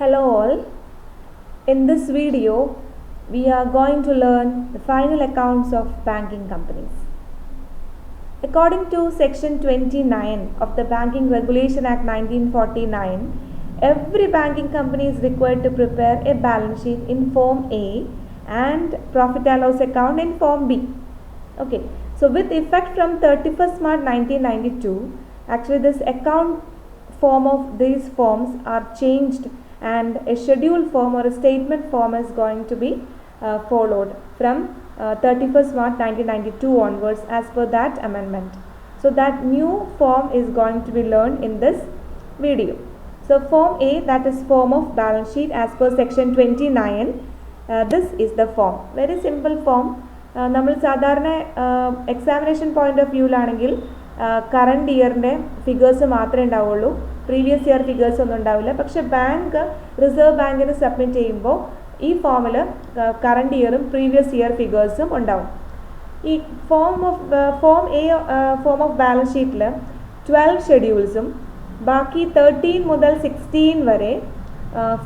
Hello all. In this video, we are going to learn the final accounts of banking companies. According to Section 29 of the Banking Regulation Act 1949, every banking company is required to prepare a balance sheet in Form A and profit and loss account in Form B. Okay, so with effect from 31st March 1992, actually this account form of these forms are changed and a schedule form or a statement form is going to be followed from 31st March 1992 onwards as per that amendment. So that new form is going to be learned in this video. So Form A, that is form of balance sheet as per Section 29. This is the form. Very simple form. നമ്മൾ സാധാരണ examination point of വ്യൂവിലാണെങ്കിൽ current ഇയറിൻ്റെ figures മാത്രമേ ഉണ്ടാവുള്ളൂ, previous year figures ഒന്നും ഉണ്ടാവില്ല. പക്ഷേ reserve ബാങ്കിന് സബ്മിറ്റ് ചെയ്യുമ്പോൾ ഈ ഫോമിൽ കറണ്ട് ഇയറും പ്രീവിയസ് ഇയർ ഫിഗേഴ്സും ഉണ്ടാവും. ഈ ഫോം ഓഫ് ബാലൻസ് ഷീറ്റിൽ 12 ഷെഡ്യൂൾസും ബാക്കി 13 മുതൽ 16 വരെ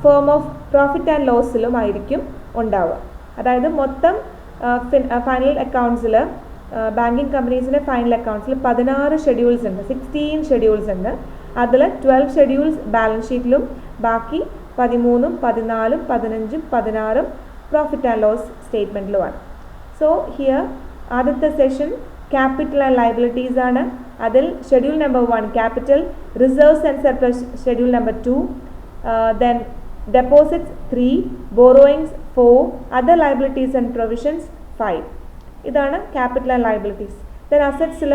ഫോം ഓഫ് പ്രോഫിറ്റ് ആൻഡ് ലോസിലും ആയിരിക്കും ഉണ്ടാവുക. അതായത് മൊത്തം ഫൈനൽ അക്കൗണ്ട്സിൽ ബാങ്കിങ് കമ്പനീസിൻ്റെ ഫൈനൽ അക്കൗണ്ട്സിൽ 16 ഷെഡ്യൂൾസ് ഉണ്ട്, 16 ഷെഡ്യൂൾസ് ഉണ്ട്. അതിൽ 12 ഷെഡ്യൂൾസ് ബാലൻസ് ഷീറ്റിലും ബാക്കി 13, 14, 15, 16 പ്രോഫിറ്റ് ആൻഡ് ലോസ് സ്റ്റേറ്റ്മെൻറ്റിലുമാണ്. സോ ഹിയർ ആദ്യത്തെ സെഷൻ ക്യാപിറ്റൽ ആൻഡ് ലയബിലിറ്റീസ് ആണ്. അതിൽ schedule number 1 capital, reserves and surplus schedule number 2, then deposits 3, borrowings 4, other liabilities and provisions 5. ഇതാണ് capital and liabilities. Then അസറ്റ്സിൽ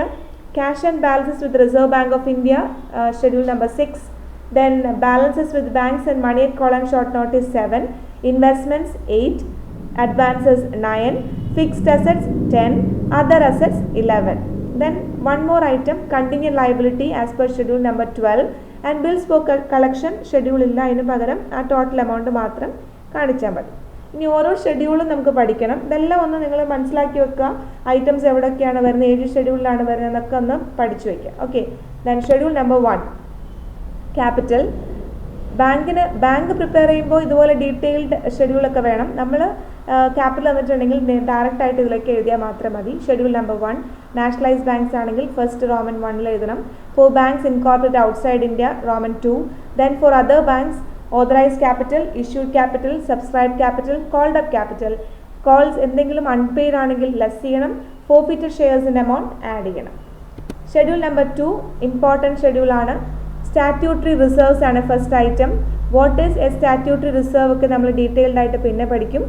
cash and balances with Reserve Bank of India schedule number 6, then balances with banks and money at call and short notice 7, investments 8, advances 9, fixed assets 10, other assets 11. Then one more item, contingent liability as per schedule number 12 and bills for collection schedule ഇല്ല, അതിന് പകരം ആ total amount മാത്രം കാണിച്ചാൽ മതി. ഇനി ഓരോ ഷെഡ്യൂളും നമുക്ക് പഠിക്കണം. ഇതെല്ലാം ഒന്ന് നിങ്ങൾ മനസ്സിലാക്കി വെക്കുക. ഐറ്റംസ് എവിടെയൊക്കെയാണ് വരുന്നത്, ഏത് ഷെഡ്യൂളിലാണ് വരുന്നത് എന്നൊക്കെ ഒന്ന് പഠിച്ചു വയ്ക്കുക. Okay, then schedule number 1 capital. Bank prepare ചെയ്യുമ്പോൾ ഇതുപോലെ ഡീറ്റെയിൽഡ് ഷെഡ്യൂളൊക്കെ വേണം. നമ്മൾ ക്യാപിറ്റൽ വന്നിട്ടുണ്ടെങ്കിൽ ഡയറക്റ്റ് ആയിട്ട് ഇതിലേക്ക് എഴുതിയാൽ മാത്രം മതി. ഷെഡ്യൂൾ നമ്പർ 1 നാഷണലൈസ്ഡ് ബാങ്ക്സ് ആണെങ്കിൽ ഫസ്റ്റ് റോമൻ 1 എഴുതണം. For banks incorporate outside India Roman 2. Then for other banks authorised capital, issued capital, subscribe capital, called up capital. Calls എന്തെങ്കിലും അൺപെയ്ഡ് ആണെങ്കിൽ ലെസ് ചെയ്യണം. ഫോർഫിറ്റഡ് ഷെയർസിൻ്റെ എമൗണ്ട് ആഡ് ചെയ്യണം. Schedule number 2 important schedule ആണ്. Statutory reserves ആണ് first item. What is a statutory reserve ഒക്കെ നമ്മൾ detailed ആയിട്ട് പിന്നെ പഠിക്കും.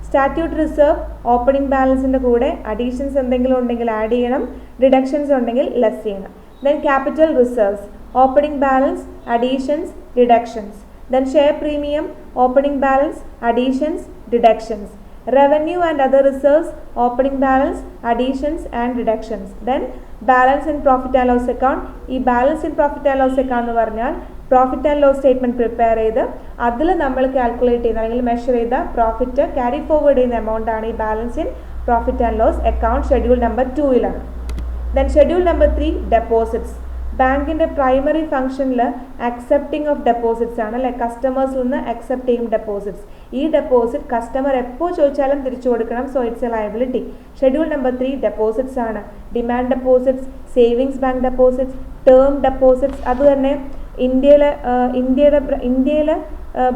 സ്റ്റാറ്റ്യൂട്ടറി റിസർവ് ഓപ്പണിംഗ് ബാലൻസിൻ്റെ കൂടെ അഡീഷൻസ് എന്തെങ്കിലും ഉണ്ടെങ്കിൽ ആഡ് ചെയ്യണം, ഡിഡക്ഷൻസ് ഉണ്ടെങ്കിൽ ലെസ് ചെയ്യണം. Then capital reserves opening balance, additions, deductions. Then share premium opening balance, additions, deductions. Revenue and other reserves opening balance, additions and deductions. Then balance in profit and loss account. ഈ balance in profit and loss account എന്ന് പറഞ്ഞാൽ profit and loss statement prepare ചെയ്ത് അതിൽ നമ്മൾ calculate ചെയ്യുന്ന അല്ലെങ്കിൽ measure ചെയ്ത profit carry forward ചെയ്യുന്ന എമൗണ്ട് ആണ് ഈ balance in profit and loss account schedule number 2 then schedule number 3 deposits. ബാങ്കിൻ്റെ പ്രൈമറി ഫംഗ്ഷനിൽ അക്സെപ്റ്റിംഗ് ഓഫ് ഡെപ്പോസിറ്റ്സ് ആണ്, അല്ലെ, കസ്റ്റമേഴ്സിൽ നിന്ന് അക്സെപ്റ്റ് ചെയ്യും ഡെപ്പോസിറ്റ്സ്. ഈ ഡെപ്പോസിറ്റ് കസ്റ്റമർ എപ്പോൾ ചോദിച്ചാലും തിരിച്ചു കൊടുക്കണം. So it's a liability. Schedule number 3 deposits ആണ്. Demand deposits, savings bank deposits, term deposits. അതുതന്നെ ഇന്ത്യയിലെ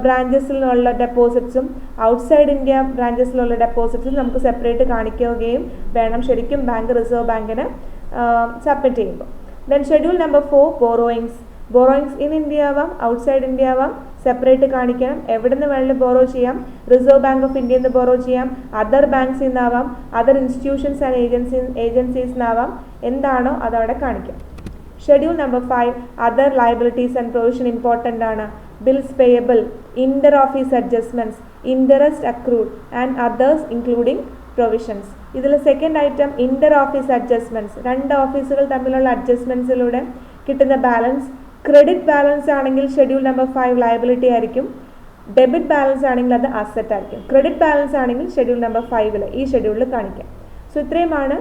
ബ്രാഞ്ചസിലുള്ള ഡെപ്പോസിറ്റ്സും ഔട്ട്സൈഡ് ഇന്ത്യ ബ്രാഞ്ചസിലുള്ള ഡെപ്പോസിറ്റ്സും നമുക്ക് സെപ്പറേറ്റ് കാണിക്കുകയും വേണം ശരിക്കും റിസർവ് ബാങ്കിന് സബ്മിറ്റ് ചെയ്യുമ്പോൾ. Then schedule number 4 borrowings in India ആവാം, ഔട്ട്സൈഡ് ഇന്ത്യ ആവാം, സെപ്പറേറ്റ് കാണിക്കണം. എവിടെ നിന്ന് വേണമെങ്കിലും ബോറോ ചെയ്യാം. റിസർവ് ബാങ്ക് ഓഫ് ഇന്ത്യയിൽ നിന്ന് ബോറോ ചെയ്യാം, അതർ ബാങ്ക്സിൽ നിന്നാവാം, അതർ ഇൻസ്റ്റിറ്റ്യൂഷൻസ് ആൻഡ് ഏജൻസീസ് നിന്നാവാം. എന്താണോ അതവിടെ കാണിക്കാം. Schedule number 5 other liabilities and provision important ആണ്. Bills payable, inter office adjustments, interest accrued and others including provisions. ഇതിൽ second item inter office adjustments. 2 ഓഫീസുകൾ തമ്മിലുള്ള അഡ്ജസ്റ്റ്മെൻറ്റ്സിലൂടെ കിട്ടുന്ന ബാലൻസ്. ക്രെഡിറ്റ് ബാലൻസ് ആണെങ്കിൽ ഷെഡ്യൂൾ നമ്പർ 5 ലയബിലിറ്റി ആയിരിക്കും. ഡെബിറ്റ് ബാലൻസ് ആണെങ്കിൽ അത് അസറ്റ് ആയിരിക്കും. ക്രെഡിറ്റ് ബാലൻസ് ആണെങ്കിൽ ഷെഡ്യൂൾ നമ്പർ 5 ഈ ഷെഡ്യൂളിൽ കാണിക്കാം. സോ ഇത്രയുമാണ്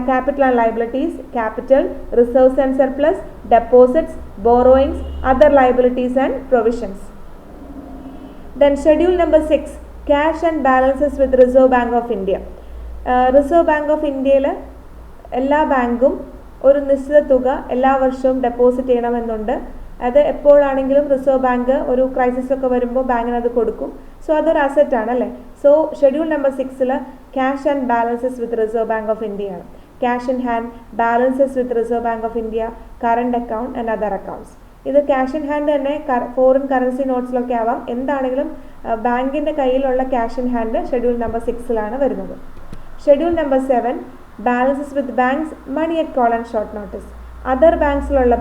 capital and liabilities, capital, reserves and surplus, deposits, borrowings, other liabilities and provisions. Then schedule number 6, cash and balances with Reserve Bank of India. Reserve Bank of India എല്ലാ ബാങ്കും ഒരു നിശ്ചിത തുക എല്ലാ വർഷവും ഡെപ്പോസിറ്റ് ചെയ്യണമെന്നുണ്ട്. അത് എപ്പോഴാണെങ്കിലും റിസർവ് ബാങ്ക് ഒരു ക്രൈസിസ് ഒക്കെ വരുമ്പോൾ ബാങ്കിന് അത് കൊടുക്കും. സോ അതൊരു അസറ്റ് ആണ് അല്ലേ. So schedule number 6 cash and balances with Reserve Bank of India ആണ്. Cash in hand, balances with Reserve Bank of India, current account and other accounts. ഇത് ക്യാഷ് ഇൻ ഹാൻഡ് തന്നെ ഫോറിൻ കറൻസി നോട്ട്സിലൊക്കെ ആവാം. എന്താണെങ്കിലും ബാങ്കിൻ്റെ കയ്യിലുള്ള cash in hand schedule number 6 വരുന്നത്. Schedule number 7, balances with banks, money at call and short notice. Other ബാങ്ക്സിലുള്ള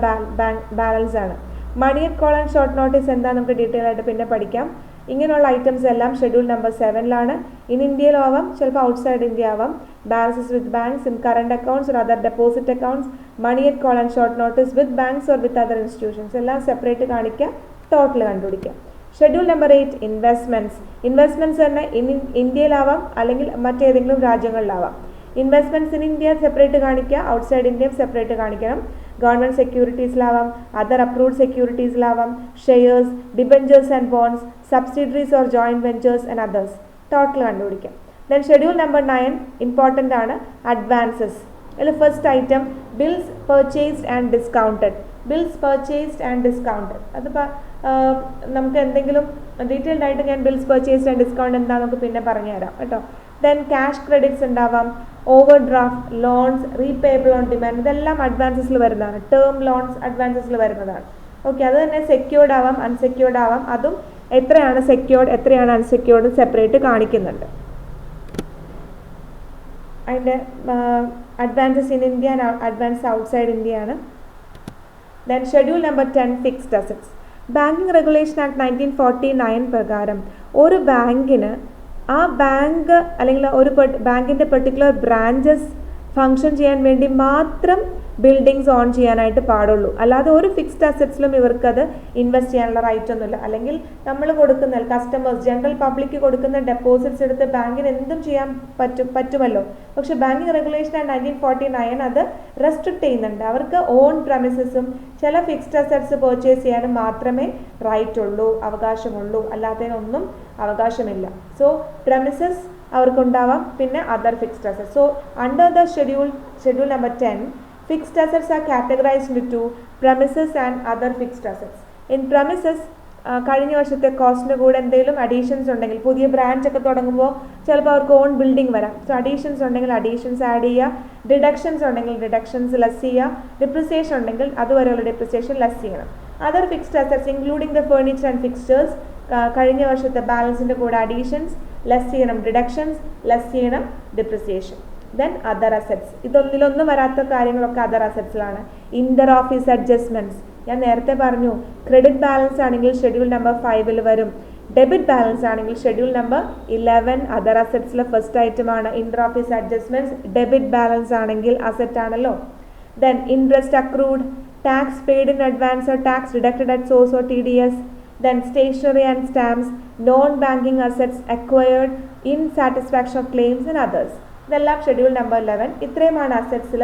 balance ആണ്. Money at call and short notice എന്താ നമുക്ക് ഡീറ്റെയിൽ ആയിട്ട് പിന്നെ പഠിക്കാം. ഇങ്ങനെയുള്ള ഐറ്റംസ് എല്ലാം ഷെഡ്യൂൾ നമ്പർ 7 ഇൻ ഇന്ത്യയിലും ആവാം, ചിലപ്പോൾ ഔട്ട്സൈഡ് ഇന്ത്യ ആവാം. Balances with banks in current accounts or other deposit accounts, money at call and short notice with banks or with other institutions എല്ലാം സെപ്പറേറ്റ് കാണിക്കുക, ടോട്ടൽ കണ്ടുപിടിക്കുക. Schedule number 8, investments. ഇൻവെസ്റ്റ്മെൻറ്റ്സ് തന്നെ ഇന്ത്യയിലാവാം അല്ലെങ്കിൽ മറ്റേതെങ്കിലും രാജ്യങ്ങളിലാവാം. ഇൻവെസ്റ്റ്മെൻറ്റ്സ് ഇൻ ഇന്ത്യ സെപ്പറേറ്റ് കാണിക്കുക, outside ഇന്ത്യയും സെപ്പറേറ്റ് കാണിക്കണം. ഗവൺമെൻറ് സെക്യൂരിറ്റീസിലാവാം, അതർ അപ്രൂവ്ഡ് സെക്യൂരിറ്റീസിലാവാം, shares, debentures and bonds, subsidiaries or joint ventures and others, total കണ്ടുപിടിക്കാം. ദെൻ ഷെഡ്യൂൾ നമ്പർ 9 ഇമ്പോർട്ടൻ്റ് ആണ്, അഡ്വാൻസസ്. അതിൽ first item bills purchased and discounted. Bills purchased and discounted അതിപ്പോൾ നമുക്ക് എന്തെങ്കിലും ഡീറ്റെയിൽഡ് ആയിട്ട് ഞാൻ ബിൽസ് പർച്ചേസ്ഡ് ആൻഡ് ഡിസ്കൗണ്ട് എന്താണെന്ന് നമുക്ക് പിന്നെ പറഞ്ഞുതരാം കേട്ടോ. ദെൻ ക്യാഷ് ക്രെഡിറ്റ്സ് ഉണ്ടാവാം, over draft, loans, repayable on demand, ഇതെല്ലാം അഡ്വാൻസസിൽ വരുന്നതാണ്. ടേം ലോൺസ് അഡ്വാൻസസിൽ വരുന്നതാണ്. ഓക്കെ, അത് തന്നെ സെക്യൂർഡ് ആവാം, അൺസെക്യൂർഡ് ആവാം. അതും എത്രയാണ് സെക്യൂർഡ് എത്രയാണ് അൺസെക്യൂർഡ് സെപ്പറേറ്റ് കാണിക്കുന്നുണ്ട്. അതിൻ്റെ advances in India and advance outside India ആണ്. Then schedule number 10 fixed assets. Banking regulation act 1949 പ്രകാരം ഒരു ബാങ്കിന് ആ ബാങ്ക് അല്ലെങ്കിൽ ഒരു ബാങ്കിൻ്റെ പെർട്ടിക്കുലർ ബ്രാഞ്ചസ് ഫങ്ഷൻ ചെയ്യാൻ വേണ്ടി മാത്രം ബിൽഡിങ്സ് ഓൺ ചെയ്യാനായിട്ട് പാടുള്ളൂ. അല്ലാതെ ഒരു ഫിക്സ്ഡ് അസറ്റ്സിലും ഇവർക്കത് ഇൻവെസ്റ്റ് ചെയ്യാനുള്ള റൈറ്റ് ഒന്നുമില്ല. അല്ലെങ്കിൽ നമ്മൾ കൊടുക്കുന്ന കസ്റ്റമേഴ്സ്, ജനറൽ പബ്ലിക്ക് കൊടുക്കുന്ന ഡെപ്പോസിറ്റ്സ് എടുത്ത് ബാങ്കിന് എന്തും ചെയ്യാൻ പറ്റുമല്ലോ. പക്ഷേ ബാങ്കിങ് റെഗുലേഷൻ ആൻഡ് 1949 അത് റെസ്ട്രിക്റ്റ് ചെയ്യുന്നുണ്ട്. അവർക്ക് ഓൺ പ്രമിസസും ചില ഫിക്സ്ഡ് അസറ്റ്സ് പർച്ചേസ് ചെയ്യാനും മാത്രമേ റൈറ്റ് ഉള്ളൂ, അവകാശമുള്ളൂ. അല്ലാത്തതിനൊന്നും അവകാശമില്ല. സോ പ്രമിസസ് അവർക്കുണ്ടാവാം, പിന്നെ other fixed assets. So under the schedule number 10, fixed assets are categorized into two, premises and other fixed assets. In premises, കഴിഞ്ഞ വർഷത്തെ കോസ്റ്റിന് കൂടെ എന്തെങ്കിലും അഡീഷൻസ് ഉണ്ടെങ്കിൽ, പുതിയ ബ്രാഞ്ച് ഒക്കെ തുടങ്ങുമ്പോൾ ചിലപ്പോൾ അവർക്ക് ഓൺ ബിൽഡിംഗ് വരാം. സോ അഡീഷൻസ് ഉണ്ടെങ്കിൽ അഡീഷൻസ് ആഡ് ചെയ്യുക, ഡിഡക്ഷൻസ് ഉണ്ടെങ്കിൽ ഡിഡക്ഷൻസ് ലെസ് ചെയ്യുക, ഡിപ്രിസിയേഷൻ ഉണ്ടെങ്കിൽ അതുവരെയുള്ള ഡിപ്രിസിയേഷൻ ലെസ് ചെയ്യണം. Other fixed assets including the furniture and fixtures, കഴിഞ്ഞ വർഷത്തെ ബാലൻസിൻ്റെ കൂടെ അഡീഷൻസ് ലെസ് ചെയ്യണം, ഡിഡക്ഷൻസ് ലെസ് ചെയ്യണം, ഡിപ്രിസിയേഷൻ. ദെൻ അതർ അസറ്റ്സ്, ഇതൊന്നിലൊന്നും വരാത്ത കാര്യങ്ങളൊക്കെ അതർ അസറ്റ്സിലാണ്. ഇന്റർ ഓഫീസ് അഡ്ജസ്റ്റ്മെൻറ്റ്സ്, ഞാൻ നേരത്തെ പറഞ്ഞു, ക്രെഡിറ്റ് ബാലൻസ് ആണെങ്കിൽ ഷെഡ്യൂൾ നമ്പർ 5 വരും. ഡെബിറ്റ് ബാലൻസ് ആണെങ്കിൽ schedule number 11 other അസറ്റ്സിലെ first item ആണ്. Inter office adjustments debit balance ആണെങ്കിൽ അസറ്റ് ആണല്ലോ. Then interest accrued, tax paid in advance or tax deducted at source or TDS. Then stationery and stamps, non-banking assets acquired in satisfaction of claims and others. ഇതെല്ലാം schedule number 11. ഇത്രയുമാണ് അസറ്റ്സിൽ.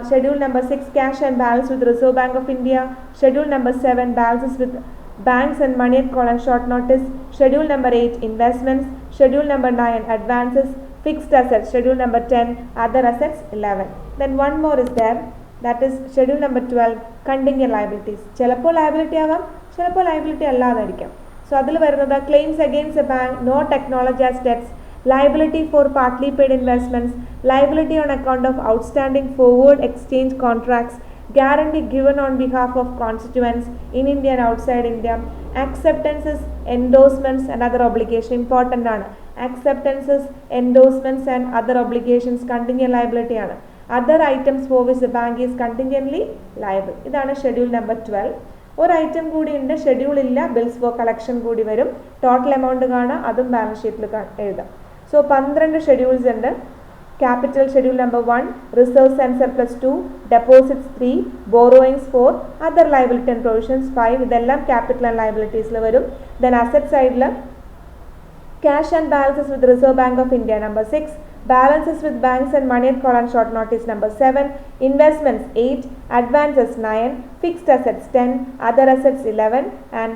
Schedule number 6 cash and balance with Reserve Bank of India. Schedule number 7 balances with banks and money at call and short notice. Schedule number 8 investments. Schedule number 9 advances. Fixed assets schedule number 10, other assets 11. Then one more is there, that is schedule number 12 contingent liabilities. ചിലപ്പോൾ liability ആവാം, ചിലപ്പോൾ liability അല്ലാതായിരിക്കാം. So അതിൽ വരുന്നത് claims against A bank note acknowledge as debts, liability for partly paid investments, liability on account of outstanding forward exchange contracts, guarantee given on behalf of constituents in India and outside India, acceptances, endorsements and other obligations. Important ആണ്. acceptances, endorsements and other obligations contingent liability ആണ്. other items for which the bank is contingently liable. ഇതാണ് schedule number 12. ഒരു item കൂടി ഉണ്ട്, schedule ഇല്ല, bills four collection കൂടി വരും. Total amount കാണാം, അതും ബാലൻസ് ഷീറ്റിൽ എഴുതാം. സോ 12 ഷെഡ്യൂൾസ് ഉണ്ട്. Capital schedule number 1, reserves and surplus 2, deposits 3, borrowings 4, other liability and provisions 5. ഇതെല്ലാം ക്യാപിറ്റൽ ആൻഡ് ലയബിലിറ്റീസിൽ വരും. ദെൻ അസറ്റ് സൈഡിൽ cash and balances with Reserve Bank of India number 6, balances with banks and money at call and short notice number 7, investments 8, advances 9, fixed assets 10, other assets 11 and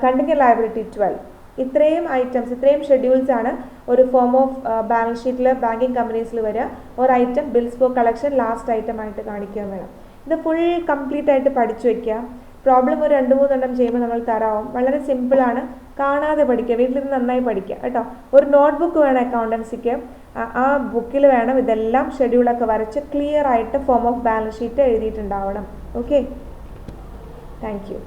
contingent liability 12. ഇത്രയും items, ഇത്രയും schedules ആണ് ഒരു form of balance ഷീറ്റിൽ banking കമ്പനീസിൽ വരിക. ഒരു item bills four collection last item ആയിട്ട് കാണിക്കാൻ വേണം. ഇത് ഫുൾ കംപ്ലീറ്റ് ആയിട്ട് പഠിച്ചു വയ്ക്കുക. പ്രോബ്ലം ഒരു 2-3 എണ്ണം ചെയ്യുമ്പോൾ നമ്മൾ തരാവും. വളരെ സിമ്പിളാണ്, കാണാതെ പഠിക്കുക, വീട്ടിലിരുന്ന് നന്നായി പഠിക്കുക കേട്ടോ. ഒരു നോട്ട്ബുക്ക് വേണം അക്കൗണ്ടൻസിക്ക്. ആ ബുക്കിൽ വേണം ഇതെല്ലാം ഷെഡ്യൂളൊക്കെ വരച്ച് ക്ലിയർ ആയിട്ട് ഫോം ഓഫ് ബാലൻസ് ഷീറ്റ് എഴുതിയിട്ടുണ്ടാവണം. Okay, thank U.